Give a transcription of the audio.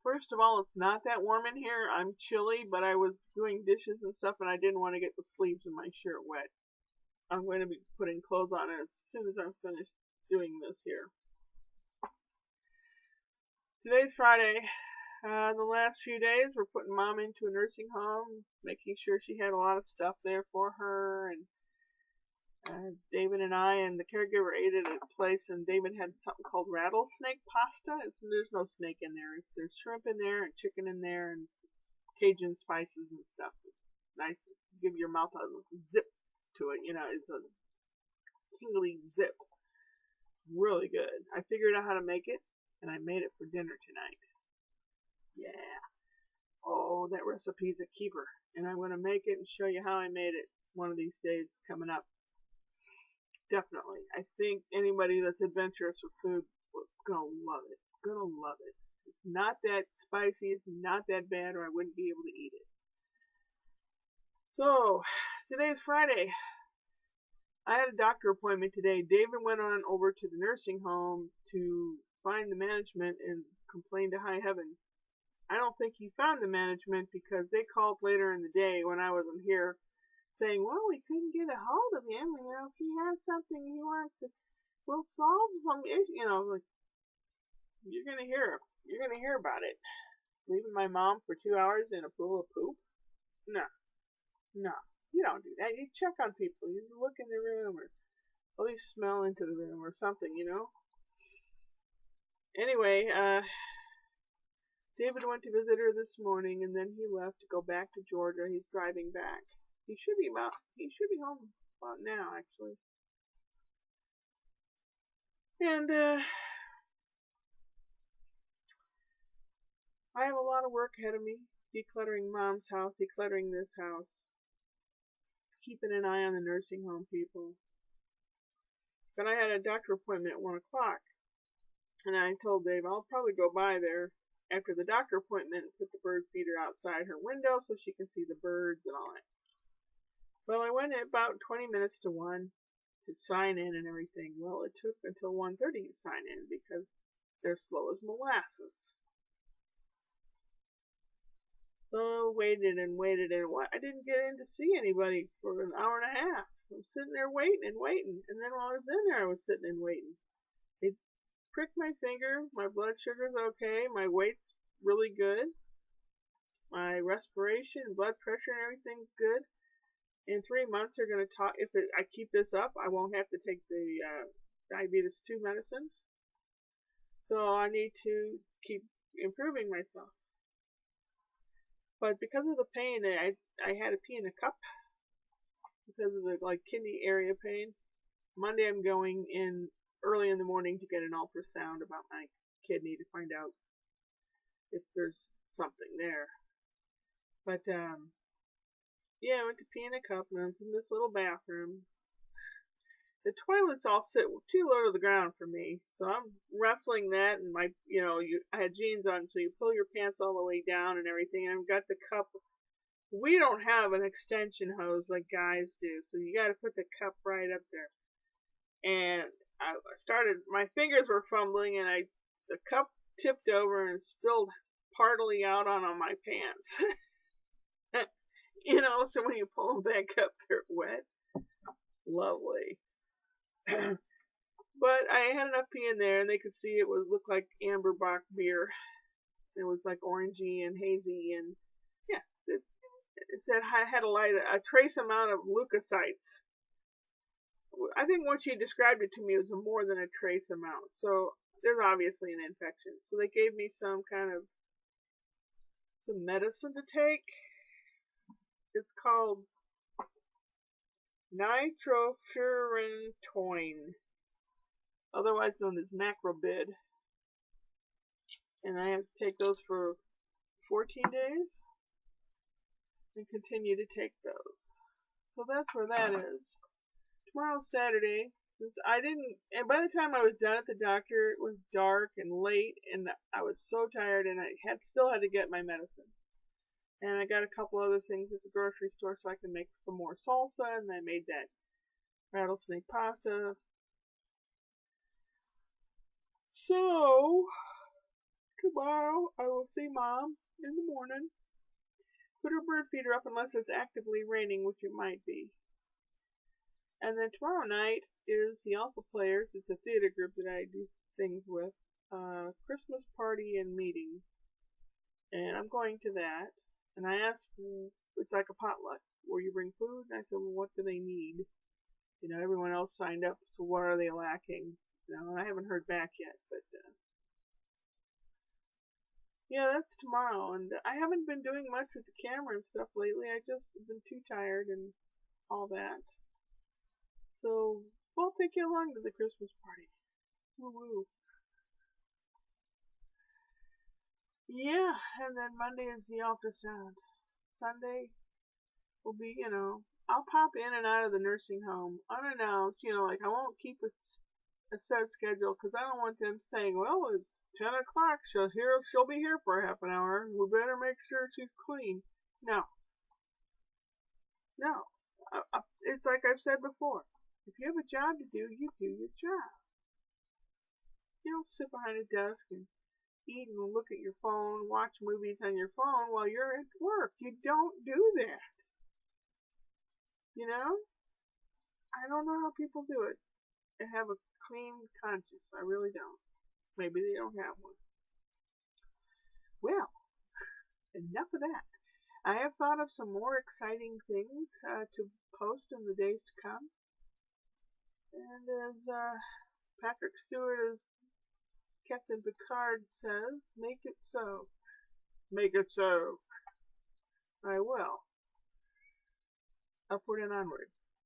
First of all, it's not that warm in here. I'm chilly, but I was doing dishes and stuff, and I didn't want to get the sleeves of my shirt wet. I'm going to be putting clothes on it as soon as I'm finished doing this here. Today's Friday. The last few days, we're putting Mom into a nursing home, making sure she had a lot of stuff there for her, and David and I and the caregiver ate at a place, and David had something called rattlesnake pasta. There's no snake in there. There's shrimp in there and chicken in there and Cajun spices and stuff. It's nice to give your mouth a zip to it. It's a tingly zip. Really good. I figured out how to make it, and I made it for dinner tonight. Yeah. Oh, that recipe's a keeper, and I'm going to make it and show you how I made it one of these days coming up. Definitely. I think anybody that's adventurous with food is going to love it. Going to love it. It's not that spicy. It's not that bad, or I wouldn't be able to eat it. So, today's Friday. I had a doctor appointment today. David went on over to the nursing home to find the management and complain to high heaven. I don't think he found the management because they called later in the day when I wasn't here, saying, well, we couldn't get a hold of him. If he has something he wants to, we'll solve some issue. Like, you're gonna hear about it. Leaving my mom for 2 hours in a pool of poop? No, you don't do that. You check on people. You look in the room, or at least smell into the room, or something. Anyway, David went to visit her this morning, and then he left to go back to Georgia. He's driving back. He should be home about now, actually. And I have a lot of work ahead of me. Decluttering Mom's house, decluttering this house, keeping an eye on the nursing home people. But I had a doctor appointment at 1 o'clock, and I told Dave I'll probably go by there after the doctor appointment and put the bird feeder outside her window so she can see the birds and all that. Well, I went at about 20 minutes to 1 to sign in and everything. Well, it took until 1:30 to sign in because they're slow as molasses. So waited and waited, and I didn't get in to see anybody for an hour and a half. I'm sitting there waiting and waiting, and then while I was in there, I was sitting and waiting. They pricked my finger. My blood sugar's okay. My weight's really good. My respiration, blood pressure, and everything's good. In 3 months, they're going to talk. If I keep this up, I won't have to take the diabetes 2 medicine. So I need to keep improving myself. But because of the pain, I had to pee in a cup because of the kidney area pain. Monday, I'm going in early in the morning to get an ultrasound about my kidney to find out if there's something there. But yeah, I went to pee in a cup, and I was in this little bathroom. The toilets all sit too low to the ground for me, so I'm wrestling that, and I had jeans on, so you pull your pants all the way down and everything, and I've got the cup. We don't have an extension hose like guys do, so you got to put the cup right up there. And my fingers were fumbling, and the cup tipped over and spilled partly out on my pants. So when you pull them back up, they're wet. Lovely. But I had enough pee in there, and they could see it looked like amber bock beer. It was like orangey and hazy, and yeah, it said I had a trace amount of leukocytes. I think once she described it to me, it was more than a trace amount. So there's obviously an infection. So they gave me some medicine to take. It's called nitrofurantoin, otherwise known as Macrobid. And I have to take those for 14 days and continue to take those. So that's where that is. Tomorrow's Saturday. And by the time I was done at the doctor, it was dark and late, and I was so tired, and I still had to get my medicine. And I got a couple other things at the grocery store so I can make some more salsa, and I made that rattlesnake pasta. So, good tomorrow I will see Mom in the morning. Put her bird feeder up unless it's actively raining, which it might be. And then tomorrow night is the Alpha Players. It's a theater group that I do things with. Christmas party and meeting. And I'm going to that. And I asked, it's like a potluck where you bring food. And I said, well, what do they need? You know, everyone else signed up, so what are they lacking? You know, and I haven't heard back yet, but yeah, that's tomorrow. And I haven't been doing much with the camera and stuff lately. I just have been too tired and all that. So, we'll take you along to the Christmas party. Woo woo. Yeah, and then Monday is the ultrasound. Sunday will be, you know, I'll pop in and out of the nursing home unannounced, you know, like I won't keep a set schedule because I don't want them saying, well, it's 10 o'clock, she'll be here for half an hour, we better make sure she's clean. No. It's like I've said before, if you have a job to do, you do your job. You don't sit behind a desk and eat and look at your phone, watch movies on your phone while you're at work. You don't do that. You know? I don't know how people do it and have a clean conscience. I really don't. Maybe they don't have one. Well, enough of that. I have thought of some more exciting things to post in the days to come. And as Patrick Stewart, as Captain Picard says, make it so. Make it so. I will. Upward and onward.